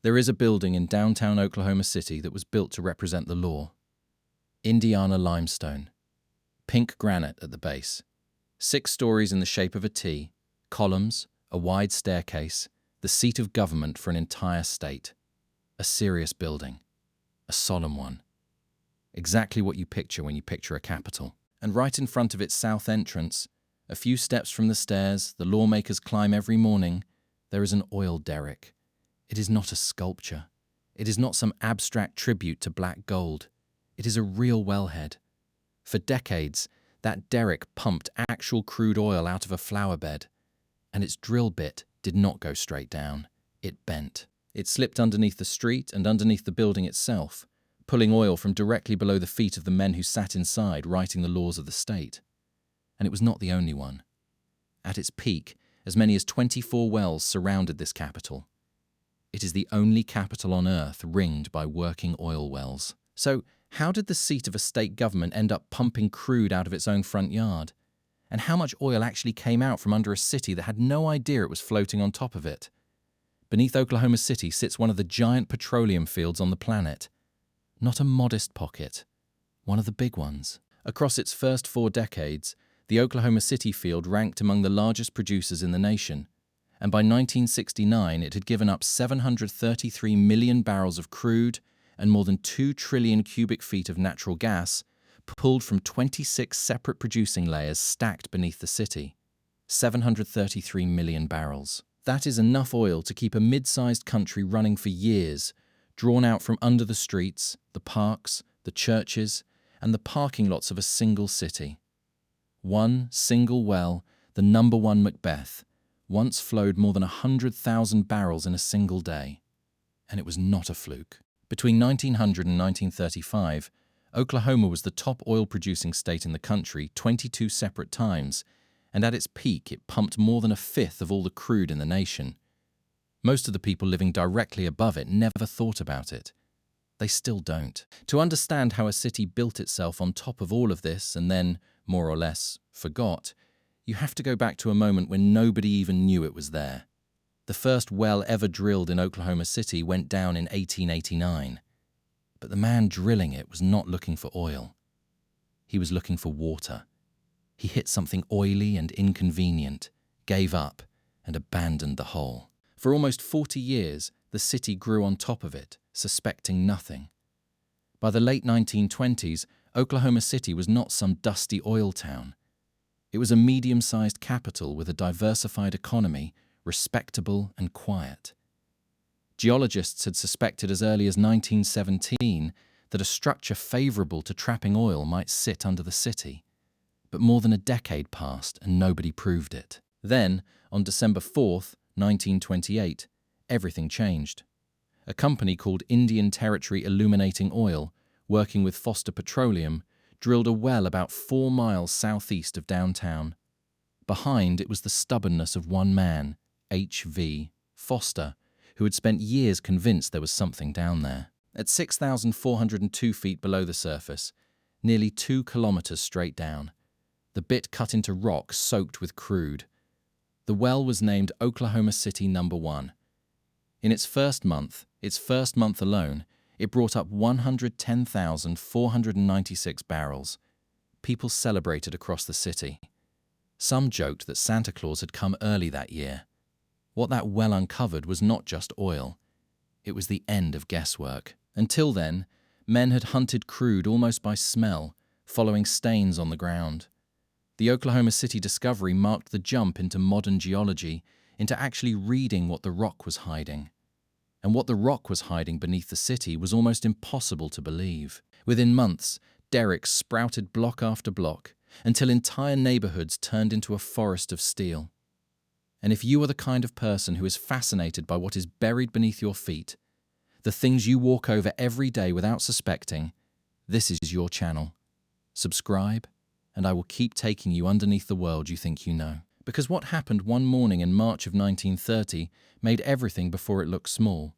There is a building in downtown Oklahoma City that was built to represent the law. Indiana limestone. Pink granite at the base. 6 stories in the shape of a T. Columns, a wide staircase, the seat of government for an entire state. A serious building. A solemn one. Exactly what you picture when you picture a capitol. And right in front of its south entrance, a few steps from the stairs the lawmakers climb every morning, there is an oil derrick. It is not a sculpture. It is not some abstract tribute to black gold. It is a real wellhead. For decades, that derrick pumped actual crude oil out of a flower bed, and its drill bit did not go straight down. It bent. It slipped underneath the street and underneath the building itself, pulling oil from directly below the feet of the men who sat inside writing the laws of the state. And it was not the only one. At its peak, as many as 24 wells surrounded this capital. It is the only capital on Earth ringed by working oil wells. So, how did the seat of a state government end up pumping crude out of its own front yard? And how much oil actually came out from under a city that had no idea it was floating on top of it? Beneath Oklahoma City sits one of the giant petroleum fields on the planet. Not a modest pocket, one of the big ones. Across its first 4 decades, the Oklahoma City field ranked among the largest producers in the nation, and by 1969 it had given up 733 million barrels of crude and more than 2 trillion cubic feet of natural gas pulled from 26 separate producing layers stacked beneath the city. 733 million barrels. That is enough oil to keep a mid-sized country running for years, drawn out from under the streets, the parks, the churches, and the parking lots of a single city. One single well, the number 1 Macbeth, once flowed more than 100,000 barrels in a single day. And it was not a fluke. Between 1900 and 1935, Oklahoma was the top oil-producing state in the country 22 separate times, and at its peak it pumped more than 1/5 of all the crude in the nation. Most of the people living directly above it never thought about it. They still don't. To understand how a city built itself on top of all of this and then, more or less, forgot, you have to go back to a moment when nobody even knew it was there. The first well ever drilled in Oklahoma City went down in 1889. But the man drilling it was not looking for oil. He was looking for water. He hit something oily and inconvenient, gave up, and abandoned the hole. For almost 40 years, the city grew on top of it, suspecting nothing. By the late 1920s, Oklahoma City was not some dusty oil town. It was a medium-sized capital with a diversified economy, respectable and quiet. Geologists had suspected as early as 1917 that a structure favorable to trapping oil might sit under the city. But more than a decade passed and nobody proved it. Then, on December 4th, 1928, everything changed. A company called Indian Territory Illuminating Oil, working with Petroleum, drilled a well about 4 miles southeast of downtown. Behind it was the stubbornness of one man, H.V. Foster, who had spent years convinced there was something down there. At 6,402 feet below the surface, nearly 2 kilometers straight down, the bit cut into rock soaked with crude. The well was named Oklahoma City No. 1. In its first month alone, it brought up 110,496 barrels. People celebrated across the city. Some joked that Santa Claus had come early that year. What that well uncovered was not just oil. It was the end of guesswork. Until then, men had hunted crude almost by smell, following stains on the ground. The Oklahoma City discovery marked the jump into modern geology, into actually reading what the rock was hiding. And what the rock was hiding beneath the city was almost impossible to believe. Within months, derricks sprouted block after block, until entire neighborhoods turned into a forest of steel. And if you are the kind of person who is fascinated by what is buried beneath your feet, the things you walk over every day without suspecting, this is your channel. Subscribe, and I will keep taking you underneath the world you think you know. Because what happened one morning in March of 1930 made everything before it looked small.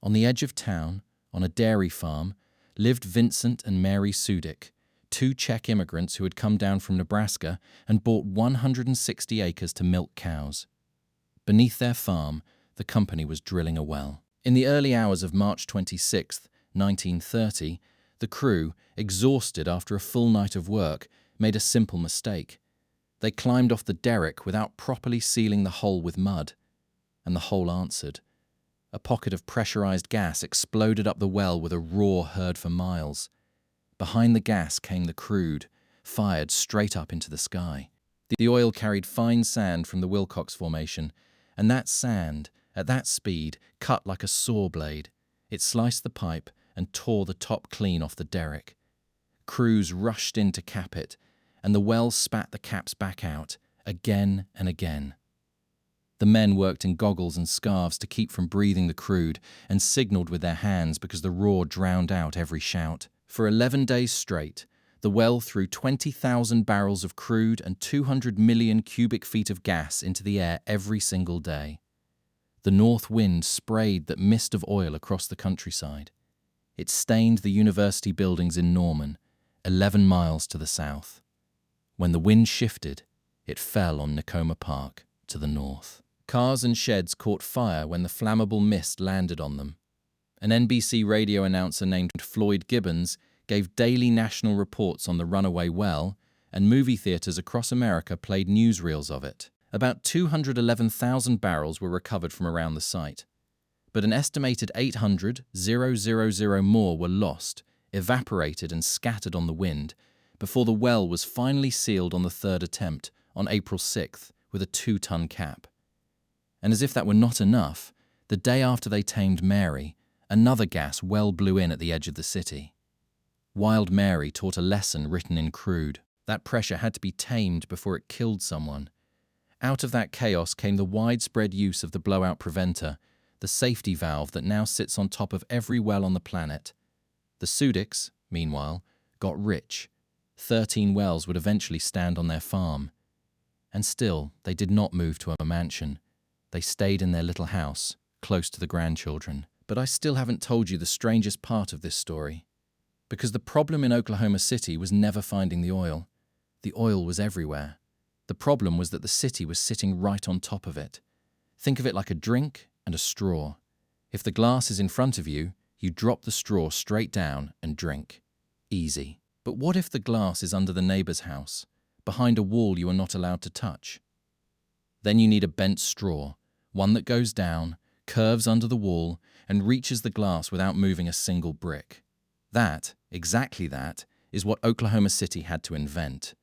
On the edge of town, on a dairy farm, lived Vincent and Mary Sudik, 2 Czech immigrants who had come down from Nebraska and bought 160 acres to milk cows. Beneath their farm, the company was drilling a well. In the early hours of March 26, 1930, the crew, exhausted after a full night of work, made a simple mistake. They climbed off the derrick without properly sealing the hole with mud, and the hole answered. A pocket of pressurized gas exploded up the well with a roar heard for miles. Behind the gas came the crude, fired straight up into the sky. The oil carried fine sand from the Wilcox Formation, and that sand, at that speed, cut like a saw blade. It sliced the pipe and tore the top clean off the derrick. Crews rushed in to cap it, and the well spat the caps back out, again and again. The men worked in goggles and scarves to keep from breathing the crude and signalled with their hands because the roar drowned out every shout. For 11 days straight, the well threw 20,000 barrels of crude and 200 million cubic feet of gas into the air every single day. The north wind sprayed that mist of oil across the countryside. It stained the university buildings in Norman, 11 miles to the south. When the wind shifted, it fell on Nakoma Park to the north. Cars and sheds caught fire when the flammable mist landed on them. An NBC radio announcer named Floyd Gibbons gave daily national reports on the runaway well, and movie theaters across America played newsreels of it. About 211,000 barrels were recovered from around the site, but an estimated 800,000 more were lost, evaporated and scattered on the wind, before the well was finally sealed on the third attempt, on April 6th, with a 2-ton cap. And as if that were not enough, the day after they tamed Mary, another gas well blew in at the edge of the city. Wild Mary taught a lesson written in crude. That pressure had to be tamed before it killed someone. Out of that chaos came the widespread use of the blowout preventer, the safety valve that now sits on top of every well on the planet. The Sudiks, meanwhile, got rich. 13 wells would eventually stand on their farm. And still, they did not move to a mansion. They stayed in their little house, close to the grandchildren. But I still haven't told you the strangest part of this story. Because the problem in Oklahoma City was never finding the oil. The oil was everywhere. The problem was that the city was sitting right on top of it. Think of it like a drink and a straw. If the glass is in front of you, you drop the straw straight down and drink. Easy. But what if the glass is under the neighbor's house, behind a wall you are not allowed to touch? Then you need a bent straw, one that goes down, curves under the wall, and reaches the glass without moving a single brick. That, exactly that, is what Oklahoma City had to invent.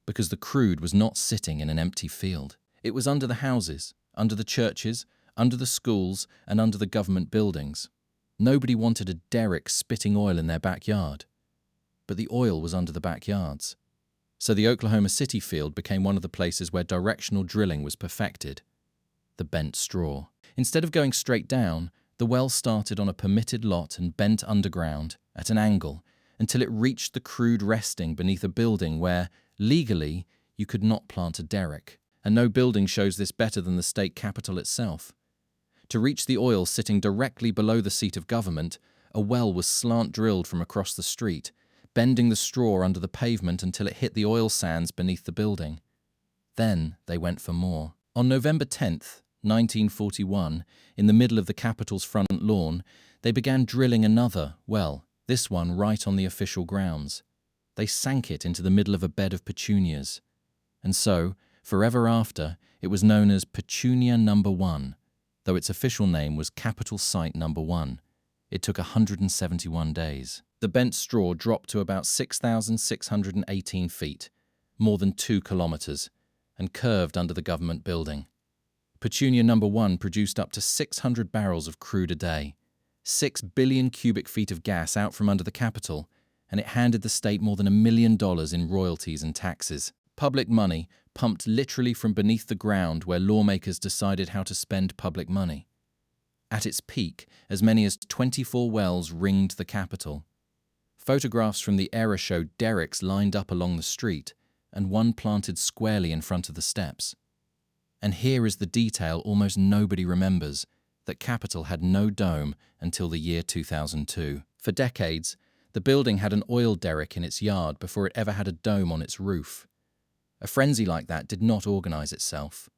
Because the crude was not sitting in an empty field. It was under the houses, under the churches, under the schools, and under the government buildings. Nobody wanted a derrick spitting oil in their backyard. But the oil was under the backyards. So the Oklahoma City field became one of the places where directional drilling was perfected. The bent straw. Instead of going straight down, the well started on a permitted lot and bent underground, at an angle, until it reached the crude resting beneath a building where, legally, you could not plant a derrick. And no building shows this better than the state capitol itself. To reach the oil sitting directly below the seat of government, a well was slant drilled from across the street, bending the straw under the pavement until it hit the oil sands beneath the building. Then they went for more. On November 10th, 1941, in the middle of the Capitol's front lawn, they began drilling another well, this one right on the official grounds. They sank it into the middle of a bed of petunias. And so, forever after, it was known as Petunia No. 1, though its official name was Capitol Site No. 1. It took 171 days. The bent straw dropped to about 6,618 feet, more than 2 kilometers, and curved under the government building. Petunia No. 1 produced up to 600 barrels of crude a day, 6 billion cubic feet of gas out from under the Capitol, and it handed the state more than $1 million in royalties and taxes. Public money pumped literally from beneath the ground where lawmakers decided how to spend public money. At its peak, as many as 24 wells ringed the Capitol. Photographs from the era showed derricks lined up along the street, and one planted squarely in front of the steps. And here is the detail almost nobody remembers, that Capitol had no dome until the year 2002. For decades, the building had an oil derrick in its yard before it ever had a dome on its roof. A frenzy like that did not organize itself.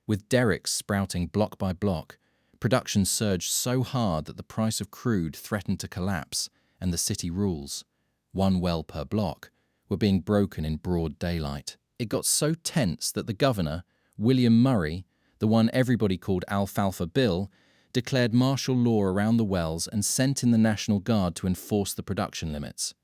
With derricks sprouting block by block, Production surged so hard that the price of crude threatened to collapse, and the city rules, 1 well per block, were being broken in broad daylight. It got so tense that the governor, William Murray, the one everybody called Alfalfa Bill, declared martial law around the wells and sent in the National Guard to enforce the production limits.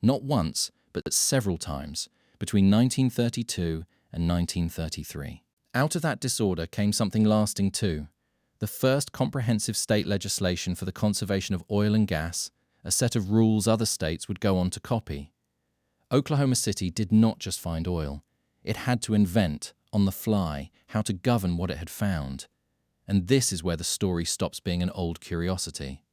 Not once, but several times, between 1932 and 1933. Out of that disorder came something lasting too: the first comprehensive state legislation for the conservation of oil and gas, a set of rules other states would go on to copy. Oklahoma City did not just find oil. It had to invent, on the fly, how to govern what it had found. And this is where the story stops being an old curiosity.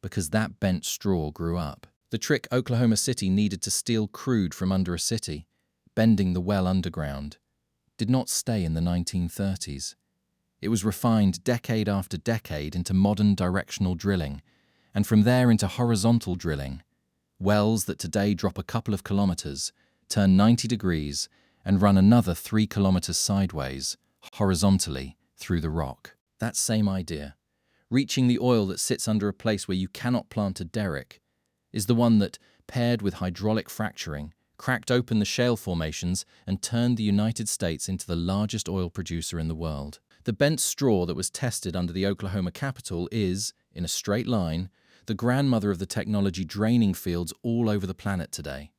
Because that bent straw grew up. The trick Oklahoma City needed to steal crude from under a city, bending the well underground, did not stay in the 1930s. It was refined decade after decade into modern directional drilling, and from there into horizontal drilling, wells that today drop a couple of kilometers, turn 90 degrees, and run another 3 kilometers sideways, horizontally, through the rock. That same idea, reaching the oil that sits under a place where you cannot plant a derrick, is the one that, paired with hydraulic fracturing, cracked open the shale formations and turned the United States into the largest oil producer in the world. The bent straw that was tested under the Oklahoma Capitol is, in a straight line, the grandmother of the technology draining fields all over the planet today.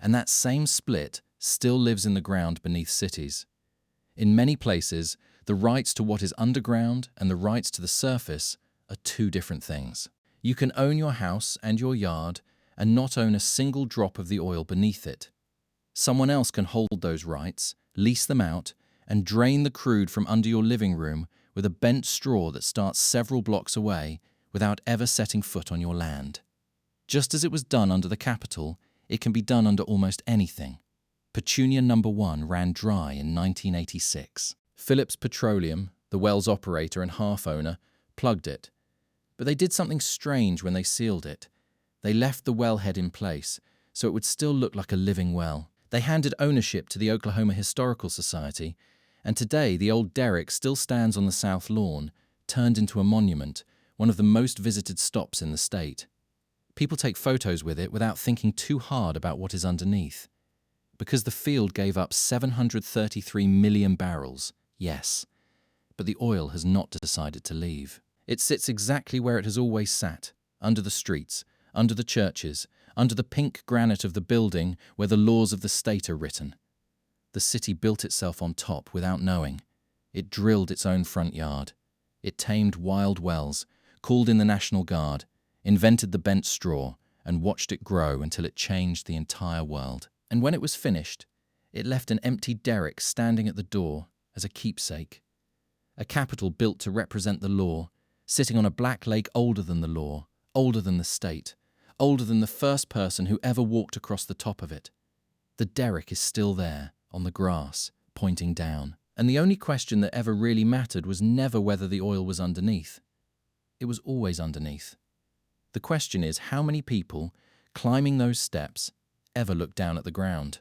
And that same split still lives in the ground beneath cities. In many places, the rights to what is underground and the rights to the surface are two different things. You can own your house and your yard and not own a single drop of the oil beneath it. Someone else can hold those rights, lease them out, and drain the crude from under your living room with a bent straw that starts several blocks away without ever setting foot on your land. Just as it was done under the Capitol, it can be done under almost anything. Petunia No. 1 ran dry in 1986. Phillips Petroleum, the well's operator and half-owner, plugged it. But they did something strange when they sealed it. They left the wellhead in place, so it would still look like a living well. They handed ownership to the Oklahoma Historical Society, and today the old derrick still stands on the south lawn, turned into a monument, one of the most visited stops in the state. People take photos with it without thinking too hard about what is underneath. Because the field gave up 733 million barrels, yes, but the oil has not decided to leave. It sits exactly where it has always sat, under the streets, under the churches, under the pink granite of the building where the laws of the state are written. The city built itself on top without knowing. It drilled its own front yard. It tamed wild wells, called in the National Guard, invented the bent straw, and watched it grow until it changed the entire world. And when it was finished, it left an empty derrick standing at the door as a keepsake. A capital built to represent the law, sitting on a black lake older than the law, older than the state, older than the first person who ever walked across the top of it. The derrick is still there, on the grass, pointing down. And the only question that ever really mattered was never whether the oil was underneath. It was always underneath. The question is how many people, climbing those steps, ever look down at the ground.